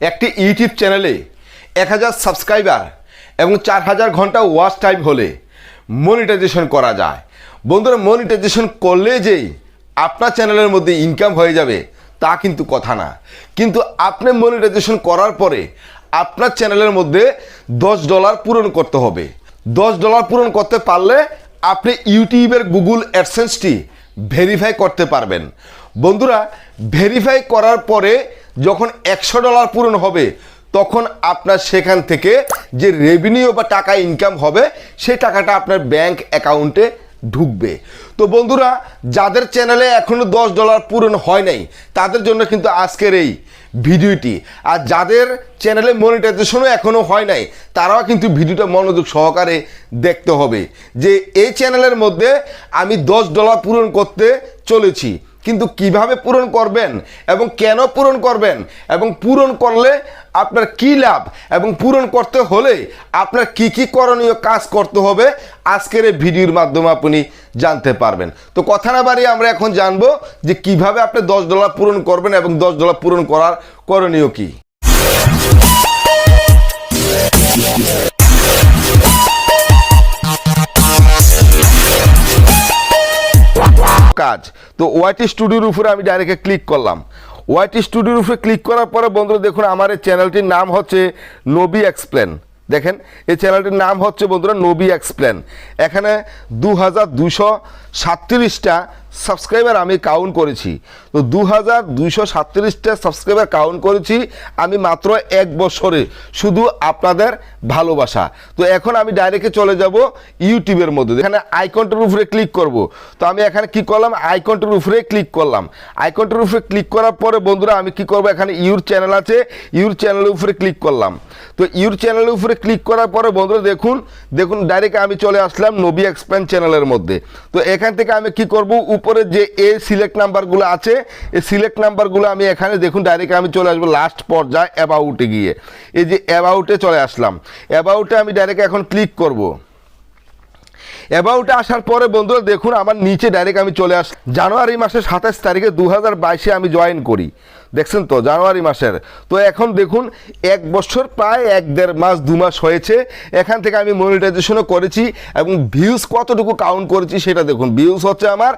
একটি ইউটিউব চ্যানেলে 1000 সাবস্ক্রাইবার এবং 4000 ঘন্টা ওয়াচ টাইম হলে মনিটাইজেশন করা যায়। বন্ধুরা, মনিটাইজেশন করলে যেই আপনার চ্যানেলের মধ্যে ইনকাম হয়ে যাবে তা কিন্তু কথা না। কিন্তু আপনি মনিটাইজেশন করার পরে আপনার চ্যানেলের মধ্যে $10 পূরণ করতে হবে। $10 পূরণ করতে পারলে আপনি ইউটিউবের গুগল অ্যাডসেন্সটি ভেরিফাই করতে পারবেন। বন্ধুরা, ভেরিফাই করার পরে যখন $100 পূরণ হবে তখন আপনার সেখান থেকে যে রেভিনিউ বা টাকা ইনকাম হবে সেই টাকাটা আপনার ব্যাংক অ্যাকাউন্টে ঢুকবে। তো বন্ধুরা, যাদের চ্যানেলে এখনও $10 পূরণ হয় নাই তাদের জন্য কিন্তু আজকের এই ভিডিওটি। আর যাদের চ্যানেলে মনিটাইজেশনও এখনও হয় নাই তারাও কিন্তু ভিডিওটা মনোযোগ সহকারে দেখতে হবে যে এই চ্যানেলের মধ্যে আমি $10 পূরণ করতে চলেছি, কিন্তু কিভাবে পূরণ করবেন এবং কেন পূরণ করবেন এবং পূরণ করলে আপনার কি লাভ এবং পূরণ করতে হলে আপনার কি কি করণীয় কাজ করতে হবে আজকের এই ভিডিওর মাধ্যমে আপনি জানতে পারবেন। তো কথা না বাড়িয়ে আমরা এখন জানবো যে কিভাবে আপনি $10 পূরণ করবেন এবং $10 পূরণ করার করণীয় কি। কাজ তো ওয়াইটি স্টুডিওর উপরে আমি ডাইরেক্ট ক্লিক করলাম। ওয়াইটি স্টুডিওর উপরে ক্লিক করার পরে বন্ধুরা দেখুন আমার এই চ্যানেলটির নাম হচ্ছে নবী এক্সপ্লেন। দেখেন এই চ্যানেলটির নাম হচ্ছে বন্ধুরা নবী এক্সপ্লেন। এখানে 2237টা সাবস্ক্রাইবার আমি কাউন্ট করেছি। তো 2237টা সাবস্ক্রাইবার কাউন্ট করেছি আমি মাত্র 1 বছরে, শুধু আপনাদের ভালোবাসা। তো এখন আমি ডাইরেক্টে চলে যাব ইউটিউবের মধ্যে। এখানে আইকনটার উপরে ক্লিক করব। তো আমি এখানে কি করলাম, আইকনটার উপরে ক্লিক করলাম। আইকনটার উপরে ক্লিক করার পরে বন্ধুরা আমি কি করব, এখানে ইউর চ্যানেল আছে, ইউর চ্যানেলের উপরে ক্লিক করলাম। তো ইউর চ্যানেলের উপরে ক্লিক করার পরে বন্ধুরা দেখুন ডাইরেক্ট আমি চলে আসলাম নবী এক্সপ্লেন চ্যানেলের মধ্যে। তো এখান থেকে আমি কি করব, উপরে যে এই সিলেক্ট নাম্বারগুলো আছে এই সিলেক্ট নাম্বারগুলো আমি এখানে দেখুন ডাইরেক্ট আমি চলে আসবো লাস্ট পর্যায়ে অ্যাবাউটে গিয়ে। এই যে অ্যাবাউটে চলে আসলাম। অ্যাবাউটে আমি ডাইরেক্ট এখন ক্লিক করব। অ্যাবাউটে আসার পরে বন্ধুরা দেখুন আমার নিচে ডাইরেক্ট আমি চলে আসলাম। জানুয়ারি মাসের 27 তারিখে 2022 আমি জয়েন করি। দেখছেন তো জানুয়ারি মাসের। তো এখন দেখুন 1 বছর প্রায় 1-1.5 মাস 2 মাস হয়েছে। এখান থেকে আমি মনিটাইজেশনও করেছি এবং ভিউজ কতটুকু কাউন্ট করেছি সেটা দেখুন। ভিউজ হচ্ছে আমার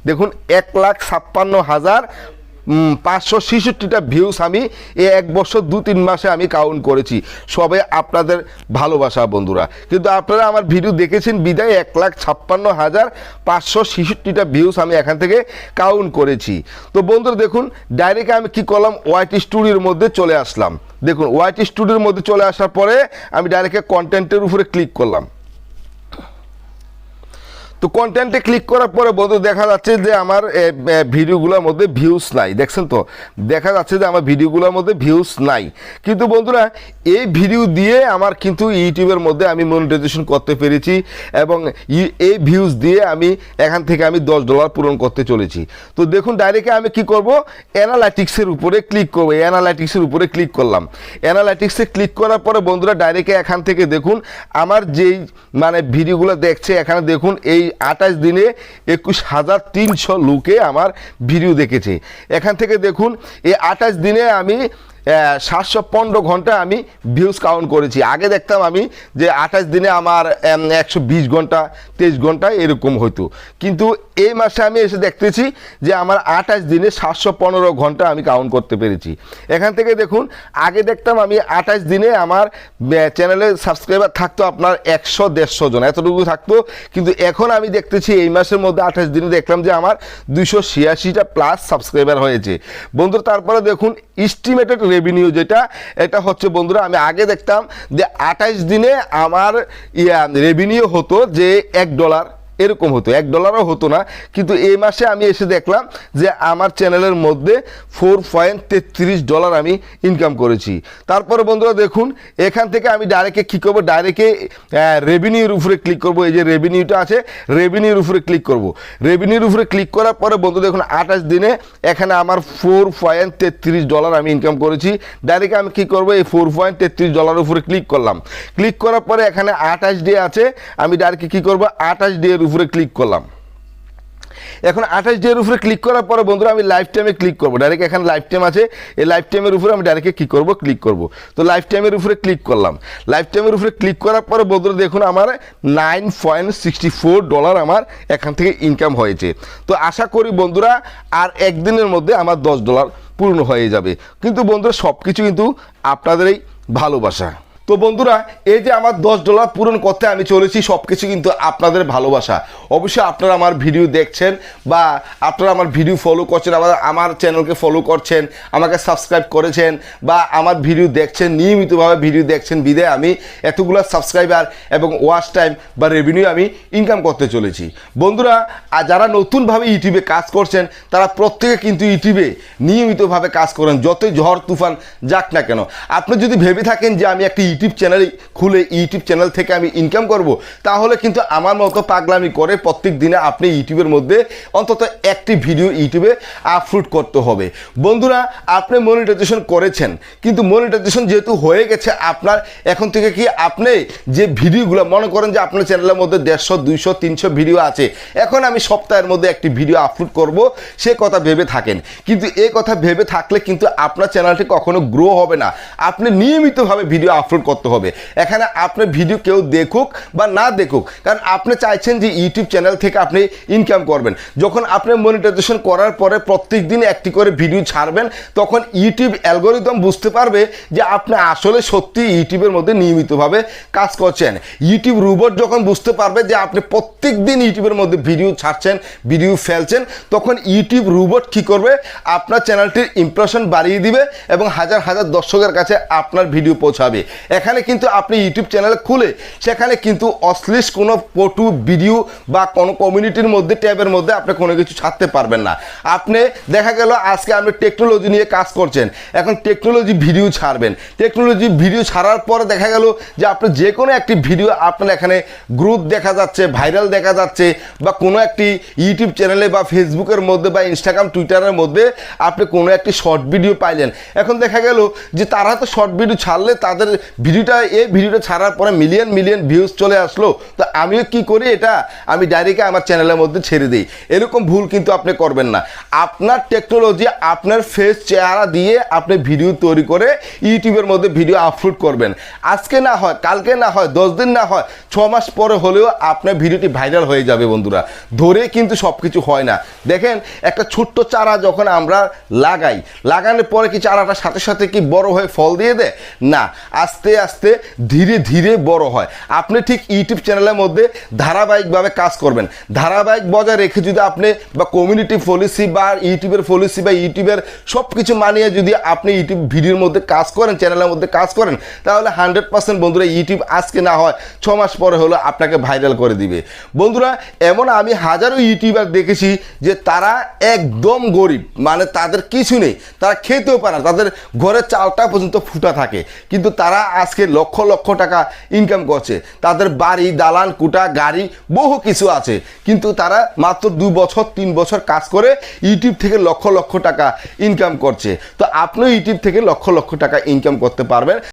দেখুন 1,56,566টা ভিউজ আমি এই 1 বছর 2-3 মাসে আমি কাউন্ট করেছি। সবে আপনাদের ভালোবাসা বন্ধুরা। কিন্তু আপনারা আমার ভিডিও দেখেছেন বিদায় 1,56,566টা ভিউজ আমি এখান থেকে কাউন্ট করেছি। তো বন্ধুরা দেখুন ডাইরেক্ট আমি কি করলাম, ওয়াইটি স্টুডিওর মধ্যে চলে আসলাম। দেখুন ওয়াইটি স্টুডিওর মধ্যে চলে আসার পরে আমি ডাইরেক্ট কন্টেন্টের উপরে ক্লিক করলাম। তো কন্টেন্টে ক্লিক করার পরে বন্ধু দেখা যাচ্ছে যে আমার ভিডিওগুলোর মধ্যে ভিউজ নাই। দেখছেন তো দেখা যাচ্ছে যে আমার ভিডিওগুলোর মধ্যে ভিউজ নাই। কিন্তু বন্ধুরা এই ভিডিও দিয়ে আমার কিন্তু ইউটিউবের মধ্যে আমি মনিটাইজেশন করতে পেরেছি এবং এই ভিউজ দিয়ে আমি এখান থেকে আমি $10 পূরণ করতে চলেছি। তো দেখুন ডাইরেক্ট আমি কি করব, অ্যানালাইটিক্সের উপরে ক্লিক করব। অ্যানালাইটিক্সের উপরে ক্লিক করলাম। অ্যানালাইটিক্সে ক্লিক করার পরে বন্ধুরা ডাইরেক্ট এখান থেকে দেখুন আমার যেই মানে ভিডিওগুলো দেখছে এখানে দেখুন এই 28 দিনে 21,300 লোকে আমার ভিডিও দেখেছে। এখান থেকে দেখুন এই 28 দিনে আমি 715 ঘন্টা আমি ভিউজ কাউন্ট করেছি। আগে দেখতাম আমি যে 28 দিনে আমার 120 ঘন্টা 23 ঘন্টা এরকম হতো, কিন্তু এই মাসে আমি এসে দেখতেছি যে আমার 28 দিনে 715 ঘন্টা আমি কাউন্ট করতে পেরেছি। এখান থেকে দেখুন আগে দেখতাম আমি 28 দিনে আমার চ্যানেলে সাবস্ক্রাইবার থাকতো আপনার 100-150 জন এতটুকু থাকতো, কিন্তু এখন আমি দেখতেছি এই মাসের মধ্যে 28 দিনে দেখলাম যে আমার 286টা প্লাস সাবস্ক্রাইবার হয়েছে বন্ধুরা। তারপরে দেখুন এস্টিমেটেড রেভিনিউ যেটা, এটা হচ্ছে বন্ধুরা আমি আগে দেখতাম যে 28 দিনে আমার রেভিনিউ হতো যে $1 এরকম হতো, $1ও হতো না, কিন্তু এই মাসে আমি এসে দেখলাম যে আমার চ্যানেলের মধ্যে $4.33 আমি ইনকাম করেছি। তারপরে বন্ধুরা দেখুন এখান থেকে আমি ডাইরেক্টে কী করবো, ডাইরেক্টে রেভিনিউর উপরে ক্লিক করব। এই যে রেভিনিউটা আছে রেভিনিউর উপরে ক্লিক করব। রেভিনিউর উপরে ক্লিক করার পরে বন্ধু দেখুন 28 দিনে এখানে আমার $4.33 আমি ইনকাম করেছি। ডাইরেক্ট আমি কী করবো, এই $4.33 উপরে ক্লিক করলাম। ক্লিক করার পরে এখানে 28 ডে আছে, আমি ডাইরেক্ট কী করবো 28 ডে উপরে ক্লিক করলাম। এখন 28 ডে এর উপরে ক্লিক করার পরে বন্ধুরা আমি লাইফ টাইমে ক্লিক করব। ডাইরেক্ট এখানে লাইফ টাইম আছে, এই লাইফ টাইমের উপরে আমি ডাইরেক্ট কি করব, ক্লিক করব। তো লাইফ টাইমের উপরে ক্লিক করলাম। লাইফ টাইমের উপরে ক্লিক করার পরে বন্ধুরা দেখুন আমার $9.64 আমার এখান থেকে ইনকাম হয়েছে। তো আশা করি বন্ধুরা আর একদিনের মধ্যে আমার $10 পূর্ণ হয়ে যাবে। কিন্তু বন্ধুরা সব কিছু কিন্তু আপনাদের এই ভালোবাসা। তো বন্ধুরা এই যে আমার $10 পূরণ করতে আমি চলেছি, সব কিছু কিন্তু আপনাদের ভালোবাসা। অবশ্যই আপনারা আমার ভিডিও দেখছেন বা আপনারা আমার ভিডিও ফলো করছেন, আমার চ্যানেলকে ফলো করছেন, আমাকে সাবস্ক্রাইব করেছেন বা আমার ভিডিও দেখছেন, নিয়মিতভাবে ভিডিও দেখছেন বিধায় আমি এতগুলো সাবস্ক্রাইবার এবং ওয়াচ টাইম বা রেভিনিউ আমি ইনকাম করতে চলেছি। বন্ধুরা আর যারা নতুনভাবে ইউটিউবে কাজ করছেন তারা প্রত্যেকে কিন্তু ইউটিউবে নিয়মিতভাবে কাজ করেন, যতই ঝড় তুফান যাক না কেন। আপনি যদি ভেবে থাকেন যে আমি একটা ইউটিউব চ্যানেল খুলে ইউটিউব চ্যানেল থেকে আমি ইনকাম করব, তাহলে কিন্তু আমার মতো পাগলামি করে প্রত্যেক দিনে আপনি ইউটিউবের মধ্যে অন্তত একটি ভিডিও ইউটিউবে আপলোড করতে হবে। বন্ধুরা আপনি মনিটাইজেশন করেছেন, কিন্তু মনিটাইজেশন যেহেতু হয়ে গেছে আপনার, এখন থেকে কি আপনি যে ভিডিওগুলো মনে করেন যে আপনার চ্যানেলের মধ্যে 150, 200, 300 ভিডিও আছে, এখন আমি সপ্তাহের মধ্যে একটি ভিডিও আপলোড করব সে কথা ভেবে থাকেন, কিন্তু এই কথা ভেবে থাকলে কিন্তু আপনার চ্যানেলটি কখনো গ্রো হবে না। আপনি নিয়মিতভাবে ভিডিও আপলোড করতে হবে। এখানে আপনার ভিডিও কেউ দেখুক বা না দেখুক, কারণ আপনি চাইছেন যে ইউটিউব চ্যানেল থেকে আপনি ইনকাম করবেন। যখন আপনি মনিটাইজেশন করার পরে প্রত্যেক দিন একটি করে ভিডিও ছাড়বেন, তখন ইউটিউব অ্যালগরিদম বুঝতে পারবে যে আপনি আসলে সত্যি ইউটিউবের মধ্যে নিয়মিতভাবে কাজ করছেন। ইউটিউব রোবট যখন বুঝতে পারবে যে আপনি প্রত্যেক দিন ইউটিউবের মধ্যে ভিডিও ছাড়ছেন, ভিডিও ফেলছেন, তখন ইউটিউব রোবট কী করবে, আপনার চ্যানেলটির ইমপ্রেশন বাড়িয়ে দিবে এবং হাজার হাজার দর্শকের কাছে আপনার ভিডিও পৌঁছাবে। এখানে কিন্তু আপনি ইউটিউব চ্যানেল খুলে সেখানে কিন্তু অশ্লীল কোনো ফটো ভিডিও বা কোনো কমিউনিটির মধ্যে ট্যাবের মধ্যে আপনি কোনো কিছু ছাড়তে পারবেন না। আপনি দেখা গেল আজকে আপনি টেকনোলজি নিয়ে কাজ করছেন, এখন টেকনোলজি ভিডিও ছাড়বেন, টেকনোলজি ভিডিও ছাড়ার পরে দেখা গেল যে আপনি যে কোনো একটি ভিডিও আপনার এখানে গ্রোথ দেখা যাচ্ছে, ভাইরাল দেখা যাচ্ছে, বা কোনো একটি ইউটিউব চ্যানেলে বা ফেসবুকের মধ্যে বা ইনস্টাগ্রাম টুইটারের মধ্যে আপনি কোনো একটি শর্ট ভিডিও পাইলেন। এখন দেখা গেল যে তারা তো শর্ট ভিডিও ছাড়লে তাদের এই ভিডিওটা ছাড়ার পরে মিলিয়ন মিলিয়ন ভিউজ চলে আসলো, তো আমিও কি করি, এটা আমি ডাইরেক্ট আমার চ্যানেলের মধ্যে ছেড়ে দিই। এরকম ভুল কিন্তু আপনি করবেন না। আপনার টেকনোলজি আপনার ফেস চেহারা দিয়ে আপনি ভিডিও তৈরি করে ইউটিউবের মধ্যে ভিডিও আপলোড করবেন। আজকে না হয়, কালকে না হয়, 10 দিন না হয়, 6 মাস পরে হলেও আপনার ভিডিওটি ভাইরাল হয়ে যাবে। বন্ধুরা ধরে কিন্তু সব কিছু হয় না। দেখেন একটা ছোট্ট চারা যখন আমরা লাগানোর পরে কি চারাটা সাথে সাথে কি বড় হয়ে ফল দিয়ে দেয় না, আস্তে আস্তে ধীরে ধীরে বড় হয়। আপনি ঠিক ইউটিউব চ্যানেলের মধ্যে ধারাবাহিকভাবে কাজ করবেন, ধারাবাহিক বজায় রেখে যদি আপনি বা কমিউনিটি পলিসি বা ইউটিউবের পলিসি বা ইউটিউবের সব কিছু মানিয়ে যদি আপনি ইউটিউব ভিডিওর মধ্যে কাজ করেন, চ্যানেলের মধ্যে কাজ করেন, তাহলে 100% বন্ধুরা ইউটিউব আজকে না হয় 6 মাস পরে হলো আপনাকে ভাইরাল করে দিবে। বন্ধুরা এমন আমি হাজারো ইউটিউবার দেখেছি যে তারা একদম গরিব, মানে তাদের কিছু নেই, তারা খেতেও পারে না, তাদের ঘরের চালটা পর্যন্ত ফুটা থাকে, কিন্তু তারা আজকে লক্ষ লক্ষ টাকা ইনকাম করছে। তাদের বাড়ি, দালান কোঠা, গাড়ি বহু কিছু আছে, কিন্তু তারা মাত্র 2 বছর 3 বছর কাজ করে ইউটিউব থেকে লক্ষ লক্ষ টাকা ইনকাম করছে। তো আপনিও ইউটিউব থেকে লক্ষ লক্ষ টাকা ইনকাম করতে পারবেন।